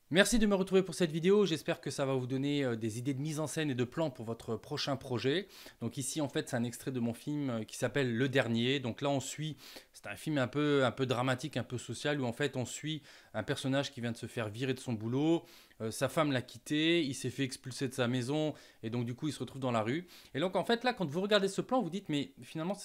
Merci de me retrouver pour cette vidéo. J'espère que ça va vous donner des idées de mise en scène et de plans pour votre prochain projet. Donc ici, en fait, c'est un extrait de mon film qui s'appelle Le Dernier. Donc là, on suit, c'est un film un peu dramatique, un peu social, où en fait, on suit un personnage qui vient de se faire virer de son boulot. Sa femme l'a quitté, il s'est fait expulser de sa maison et donc du coup, il se retrouve dans la rue. Et donc en fait, là, quand vous regardez ce plan, vous dites, mais finalement,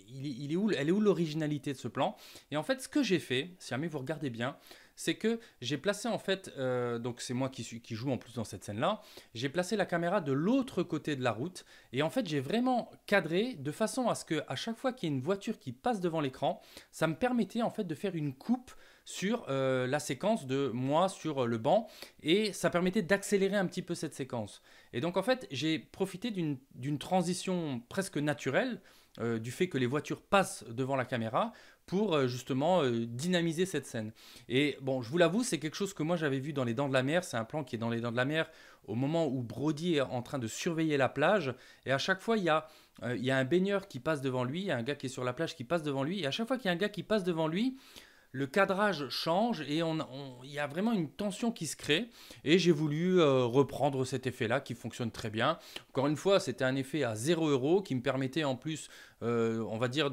il est où, elle est où l'originalité de ce plan? Et en fait, ce que j'ai fait, si jamais vous regardez bien, c'est que j'ai placé en fait, donc c'est moi qui joue en plus dans cette scène-là, j'ai placé la caméra de l'autre côté de la route et en fait j'ai vraiment cadré de façon à ce que à chaque fois qu'il y a une voiture qui passe devant l'écran, ça me permettait en fait de faire une coupe sur la séquence de moi sur le banc et ça permettait d'accélérer un petit peu cette séquence. Et donc en fait j'ai profité d'une transition presque naturelle du fait que les voitures passent devant la caméra pour justement dynamiser cette scène. Et bon, je vous l'avoue, c'est quelque chose que moi j'avais vu dans Les Dents de la Mer. C'est un plan qui est dans Les Dents de la Mer au moment où Brody est en train de surveiller la plage. Et à chaque fois, il y a un baigneur qui passe devant lui, il y a un gars qui est sur la plage qui passe devant lui. Et à chaque fois qu'il y a un gars qui passe devant lui, le cadrage change et il y a vraiment une tension qui se crée. Et j'ai voulu reprendre cet effet-là qui fonctionne très bien. Encore une fois, c'était un effet à 0 € qui me permettait en plus, on va dire,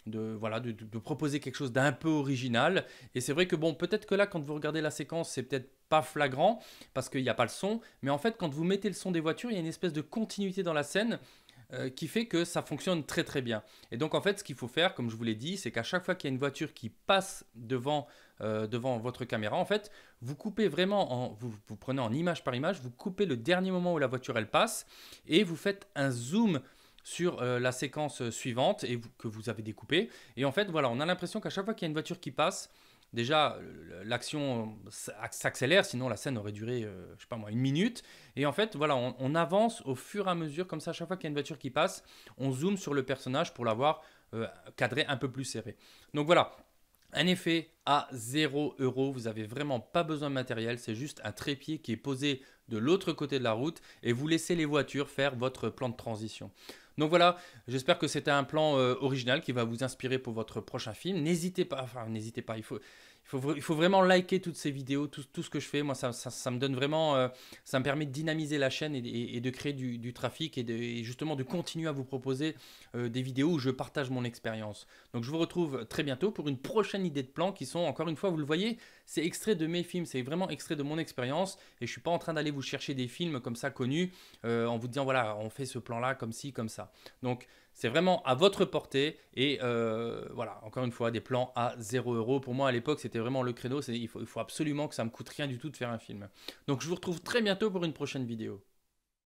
voilà, de proposer quelque chose d'un peu original. Et c'est vrai que bon, peut-être que là, quand vous regardez la séquence, c'est peut-être pas flagrant parce qu'il n'y a pas le son. Mais en fait, quand vous mettez le son des voitures, il y a une espèce de continuité dans la scène qui fait que ça fonctionne très très bien. Et donc en fait, ce qu'il faut faire, comme je vous l'ai dit, c'est qu'à chaque fois qu'il y a une voiture qui passe devant votre caméra, en fait, vous coupez vraiment, vous prenez en image par image, vous coupez le dernier moment où la voiture elle passe et vous faites un zoom sur la séquence suivante que vous avez découpée. Et en fait, voilà, on a l'impression qu'à chaque fois qu'il y a une voiture qui passe, déjà, l'action s'accélère, sinon la scène aurait duré, je sais pas moi, 1 minute. Et en fait, voilà, on avance au fur et à mesure, comme ça, à chaque fois qu'il y a une voiture qui passe, on zoome sur le personnage pour l'avoir cadré un peu plus serré. Donc voilà, un effet à 0 €, vous n'avez vraiment pas besoin de matériel, c'est juste un trépied qui est posé de l'autre côté de la route et vous laissez les voitures faire votre plan de transition. Donc voilà, j'espère que c'était un plan original qui va vous inspirer pour votre prochain film. N'hésitez pas, enfin n'hésitez pas, il faut vraiment liker toutes ces vidéos, tout ce que je fais. Moi, ça me donne vraiment, ça me permet de dynamiser la chaîne et de créer du trafic et justement de continuer à vous proposer des vidéos où je partage mon expérience. Donc je vous retrouve très bientôt pour une prochaine idée de plans qui sont, encore une fois, vous le voyez, c'est extrait de mes films, c'est vraiment extrait de mon expérience et je suis pas en train d'aller vous chercher des films comme ça connus en vous disant voilà, on fait ce plan-là comme ci, comme ça. Donc c'est vraiment à votre portée et voilà, encore une fois, des plans à 0 €. Pour moi, à l'époque, c'était vraiment le créneau. Il faut absolument que ça me coûte rien du tout de faire un film. Donc je vous retrouve très bientôt pour une prochaine vidéo.